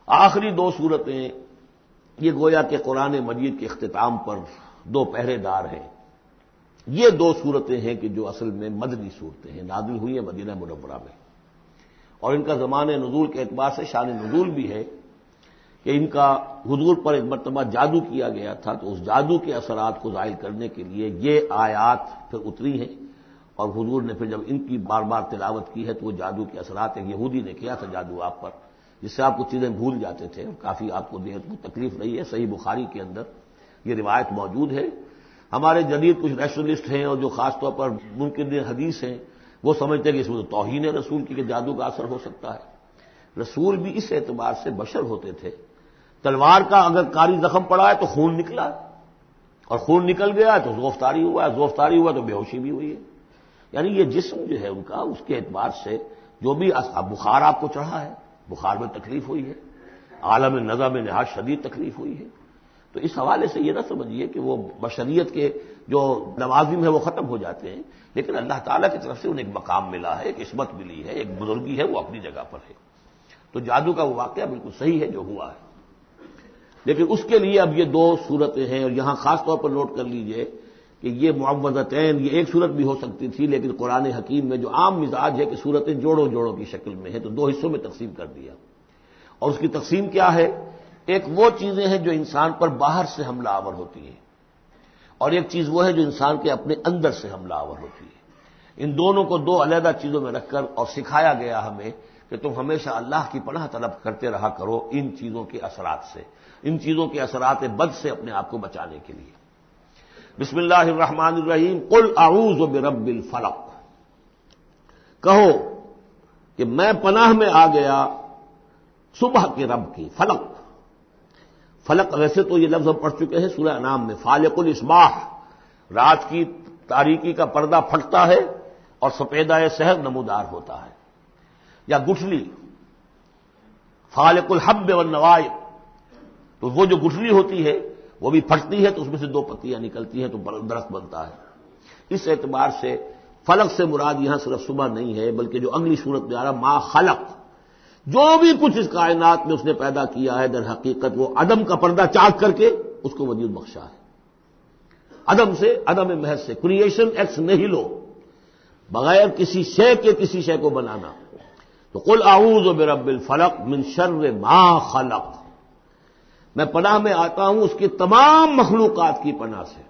آخری دو صورتیں یہ گویا کہ قرآن مجید کے اختتام پر دو پہرے دار ہیں۔ یہ دو صورتیں ہیں کہ جو اصل میں مدنی صورتیں ہیں، نازل ہوئی ہیں مدینہ منورہ میں، اور ان کا زمان نزول کے اعتبار سے شان نزول بھی ہے کہ ان کا حضور پر ایک مرتبہ جادو کیا گیا تھا، تو اس جادو کے اثرات کو زائل کرنے کے لیے یہ آیات پھر اتری ہیں، اور حضور نے پھر جب ان کی بار بار تلاوت کی ہے تو وہ جادو کے اثرات، ایک یہودی نے کیا تھا جادو آپ پر، جس سے آپ کو چیزیں بھول جاتے تھے، کافی آپ کو دیکھ تکلیف رہی ہے۔ صحیح بخاری کے اندر یہ روایت موجود ہے۔ ہمارے جدید کچھ ریشنلسٹ ہیں اور جو خاص طور پر منکر حدیث ہیں، وہ سمجھتے ہیں کہ اس میں تو توہین ہے رسول کی کہ جادو کا اثر ہو سکتا ہے۔ رسول بھی اس اعتبار سے بشر ہوتے تھے، تلوار کا اگر کاری زخم پڑا ہے تو خون نکلا، اور خون نکل گیا ہے تو زوفتاری ہوا ہے، زوفتاری ہوا تو بے ہوشی بھی ہوئی ہے۔ یعنی یہ جسم جو ہے ان کا، اس کے اعتبار سے جو بھی بخار آپ کو چڑھا ہے، بخار میں تکلیف ہوئی ہے، عالم نزع میں نہایت شدید تکلیف ہوئی ہے، تو اس حوالے سے یہ نہ سمجھیے کہ وہ بشریت کے جو لوازم ہے وہ ختم ہو جاتے ہیں، لیکن اللہ تعالیٰ کی طرف سے انہیں ایک مقام ملا ہے، ایک عصمت ملی ہے، ایک بزرگی ہے، وہ اپنی جگہ پر ہے۔ تو جادو کا وہ واقعہ بالکل صحیح ہے جو ہوا ہے، لیکن اس کے لیے اب یہ دو صورتیں ہیں، اور یہاں خاص طور پر نوٹ کر لیجئے کہ یہ معوذتین، یہ ایک صورت بھی ہو سکتی تھی، لیکن قرآن حکیم میں جو عام مزاج ہے کہ صورتیں جوڑوں جوڑوں کی شکل میں ہے، تو دو حصوں میں تقسیم کر دیا۔ اور اس کی تقسیم کیا ہے؟ ایک وہ چیزیں ہیں جو انسان پر باہر سے حملہ آور ہوتی ہیں، اور ایک چیز وہ ہے جو انسان کے اپنے اندر سے حملہ آور ہوتی ہے۔ ان دونوں کو دو علیحدہ چیزوں میں رکھ کر اور سکھایا گیا ہمیں کہ تم ہمیشہ اللہ کی پناہ طلب کرتے رہا کرو ان چیزوں کے اثرات سے، ان چیزوں کے اثرات بد سے اپنے آپ کو بچانے کے لیے۔ بسم اللہ الرحمن الرحیم، قل اعوذ برب الفلق، کہو کہ میں پناہ میں آ گیا صبح کے رب کی۔ فلق، فلق ویسے تو یہ لفظ ہم پڑھ چکے ہیں سورہ انعام میں، فالق الاصباح، رات کی تاریکی کا پردہ پھٹتا ہے اور سپیدہ سحر نمودار ہوتا ہے، یا گٹھلی، فالق الحب والنوائب، تو وہ جو گٹھلی ہوتی ہے وہ بھی پھٹتی ہے تو اس میں سے دو پتیاں نکلتی ہیں تو درخت بنتا ہے۔ اس اعتبار سے فلق سے مراد یہاں صرف صبح نہیں ہے، بلکہ جو اگلی صورت میں آ رہا ما خلق، جو بھی کچھ اس کائنات میں اس نے پیدا کیا ہے، در حقیقت وہ عدم کا پردہ چاک کر کے اس کو وجود بخشا ہے۔ عدم سے، عدم محض سے، کریشن ایکس نہیلو، بغیر کسی شے کے کسی شے کو بنانا۔ تو قل اعوذ برب الفلق من شر ما خلق، میں پناہ میں آتا ہوں اس کی تمام مخلوقات کی پناہ سے۔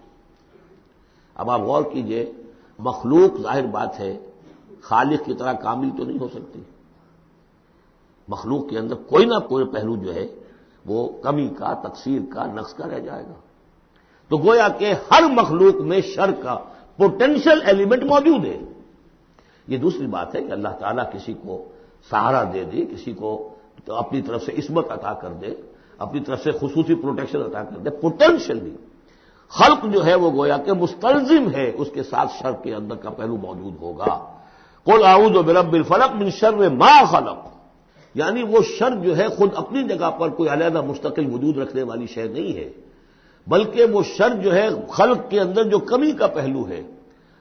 اب آپ غور کیجئے، مخلوق ظاہر بات ہے خالق کی طرح کامل تو نہیں ہو سکتی، مخلوق کے اندر کوئی نہ کوئی پہلو جو ہے وہ کمی کا، تقصیر کا، نقص کا رہ جائے گا۔ تو گویا کہ ہر مخلوق میں شر کا پوٹینشل ایلیمنٹ موجود ہے۔ یہ دوسری بات ہے کہ اللہ تعالیٰ کسی کو سہارا دے دے، کسی کو تو اپنی طرف سے عصمت عطا کر دے، اپنی طرف سے خصوصی پروٹیکشن عطا کر دے، پوٹینشلی خلق جو ہے وہ گویا کہ مستلزم ہے، اس کے ساتھ شر کے اندر کا پہلو موجود ہوگا۔ قل اعوذ برب الفلق من شر ما خلق، یعنی وہ شر جو ہے خود اپنی جگہ پر کوئی علیحدہ مستقل وجود رکھنے والی شے نہیں ہے، بلکہ وہ شر جو ہے خلق کے اندر جو کمی کا پہلو ہے۔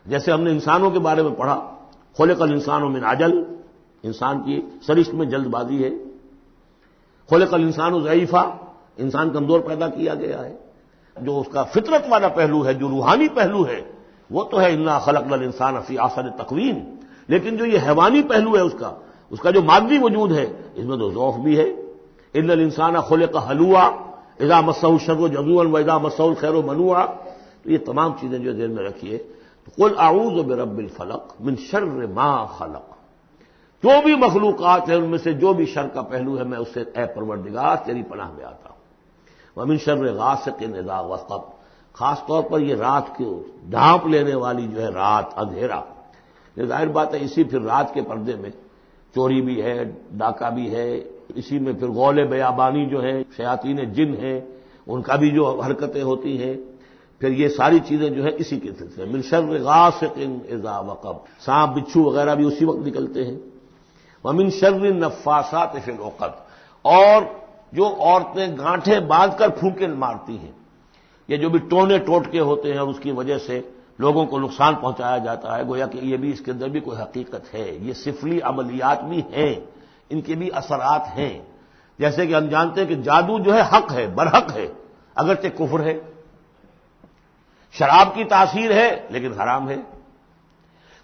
جیسے ہم نے انسانوں کے بارے میں پڑھا، خلق الانسان من عجل، انسان کی سرشت میں جلد بازی ہے۔ خلق الانسان ضعیفا، انسان کمزور پیدا کیا گیا ہے۔ جو اس کا فطرت والا پہلو ہے، جو روحانی پہلو ہے، وہ تو ہے انا خلقنا الانسان فی احسن تقویم، لیکن جو یہ حیوانی پہلو ہے اس کا جو مادی وجود ہے، اس میں تو ضعف بھی ہے۔ ان الانسان خلق ہلوعا اذا مسہ الشر جزوعا واذا مسہ الخیر منوعا، تو یہ تمام چیزیں جو ذہن میں رکھیے۔ قل اعوذ برب الفلق من شر ما خلق، جو بھی مخلوقات ہیں ان میں سے جو بھی شر کا پہلو ہے میں اس سے اے پروردگار تیری پناہ میں آتا ہوں۔ ومن شر غاسق اذا وقب، خاص طور پر یہ رات کو ڈھانپ لینے والی جو ہے رات، اندھیرا، یہ ظاہر بات ہے اسی پھر رات کے پردے میں چوری بھی ہے، ڈاکہ بھی ہے، اسی میں پھر غول بیابانی جو ہے، شیاطین جن ہیں ان کا بھی جو حرکتیں ہوتی ہیں، پھر یہ ساری چیزیں جو ہے اسی کے سلسلے من شر غاسق اذا وقب، سانپ بچھو وغیرہ بھی اسی وقت نکلتے ہیں۔ ومن شر النفاثات فی العقد، اور جو عورتیں گانٹھیں باندھ کر پھونکے مارتی ہیں، یہ جو بھی ٹونے ٹوٹکے ہوتے ہیں اور اس کی وجہ سے لوگوں کو نقصان پہنچایا جاتا ہے، گویا کہ یہ بھی اس کے اندر بھی کوئی حقیقت ہے، یہ سفلی عملیات بھی ہیں، ان کے بھی اثرات ہیں۔ جیسے کہ ہم جانتے ہیں کہ جادو جو ہے حق ہے، برحق ہے، اگرچہ کفر ہے، شراب کی تاثیر ہے لیکن حرام ہے،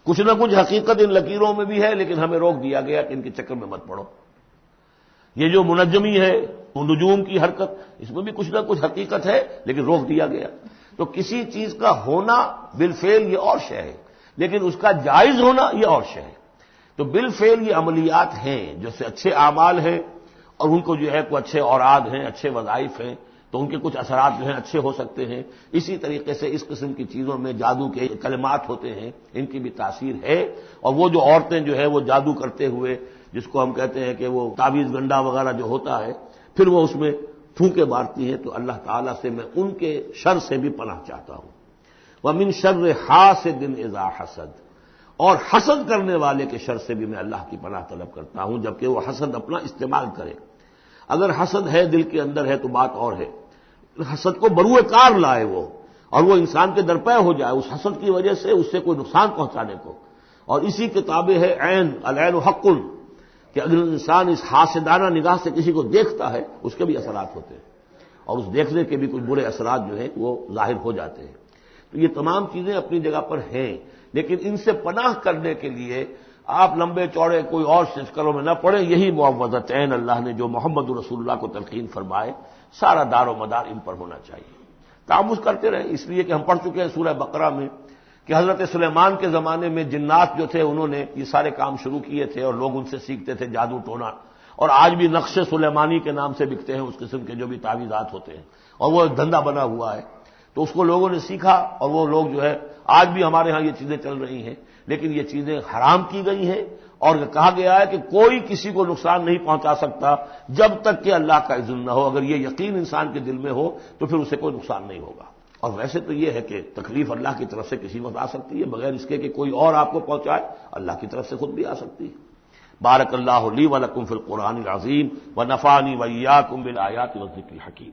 کچھ نہ کچھ حقیقت ان لکیروں میں بھی ہے لیکن ہمیں روک دیا گیا کہ ان کے چکر میں مت پڑو۔ یہ جو منجمی ہے، نجوم کی حرکت، اس میں بھی کچھ نہ کچھ حقیقت ہے لیکن روک دیا گیا۔ تو کسی چیز کا ہونا بالفعل یہ اور شے ہے، لیکن اس کا جائز ہونا یہ اور شے ہے۔ تو بالفعل یہ عملیات ہیں جو سے اچھے اعمال ہیں اور ان کو جو ہے کوئی اچھے اوراد ہیں، اچھے وظائف ہیں، تو ان کے کچھ اثرات جو ہیں اچھے ہو سکتے ہیں۔ اسی طریقے سے اس قسم کی چیزوں میں جادو کے کلمات ہوتے ہیں، ان کی بھی تاثیر ہے۔ اور وہ جو عورتیں جو ہے وہ جادو کرتے ہوئے، جس کو ہم کہتے ہیں کہ وہ تعویذ گنڈا وغیرہ جو ہوتا ہے، پھر وہ اس میں پھونکے مارتی ہیں، تو اللہ تعالیٰ سے میں ان کے شر سے بھی پناہ چاہتا ہوں۔ وَمِن شَرِّ حَاسِدٍ إِذَا حَسَدَ، اور حسد کرنے والے کے شر سے بھی میں اللہ کی پناہ طلب کرتا ہوں جبکہ وہ حسد اپنا استعمال کرے۔ اگر حسد ہے دل کے اندر ہے تو بات اور ہے، حسد کو بروئے کار لائے وہ، اور وہ انسان کے درپے ہو جائے اس حسد کی وجہ سے اس سے کوئی نقصان پہنچانے کو۔ اور اسی کتابیں ہے عین، العین حق، کہ اگر انسان اس حاسدانہ نگاہ سے کسی کو دیکھتا ہے اس کے بھی اثرات ہوتے ہیں، اور اس دیکھنے کے بھی کچھ برے اثرات جو ہیں وہ ظاہر ہو جاتے ہیں۔ تو یہ تمام چیزیں اپنی جگہ پر ہیں، لیکن ان سے پناہ کرنے کے لیے آپ لمبے چوڑے کوئی اور شکلوں میں نہ پڑیں۔ یہی معوذتین اللہ نے جو محمد رسول اللہ کو تلقین فرمائے، سارا دار و مدار ان پر ہونا چاہیے۔ تعمذ کرتے رہیں، اس لیے کہ ہم پڑھ چکے ہیں سورہ بقرہ میں کہ حضرت سلیمان کے زمانے میں جنات جو تھے انہوں نے یہ سارے کام شروع کیے تھے اور لوگ ان سے سیکھتے تھے جادو ٹونا، اور آج بھی نقش سلیمانی کے نام سے بکتے ہیں اس قسم کے جو بھی تعویذات ہوتے ہیں، اور وہ ایک دھندا بنا ہوا ہے۔ تو اس کو لوگوں نے سیکھا اور وہ لوگ جو ہے آج بھی ہمارے ہاں یہ چیزیں چل رہی ہیں، لیکن یہ چیزیں حرام کی گئی ہیں، اور کہا گیا ہے کہ کوئی کسی کو نقصان نہیں پہنچا سکتا جب تک کہ اللہ کا اذن نہ ہو۔ اگر یہ یقین انسان کے دل میں ہو تو پھر اسے کوئی نقصان نہیں ہوگا۔ اور ویسے تو یہ ہے کہ تکلیف اللہ کی طرف سے کسی وقت آ سکتی ہے بغیر اس کے کہ کوئی اور آپ کو پہنچائے، اللہ کی طرف سے خود بھی آ سکتی ہے۔ بارک اللہ لی و لکم فی القرآن العظیم و نفعنی و ایاکم بالآیات والذکر الحکیم۔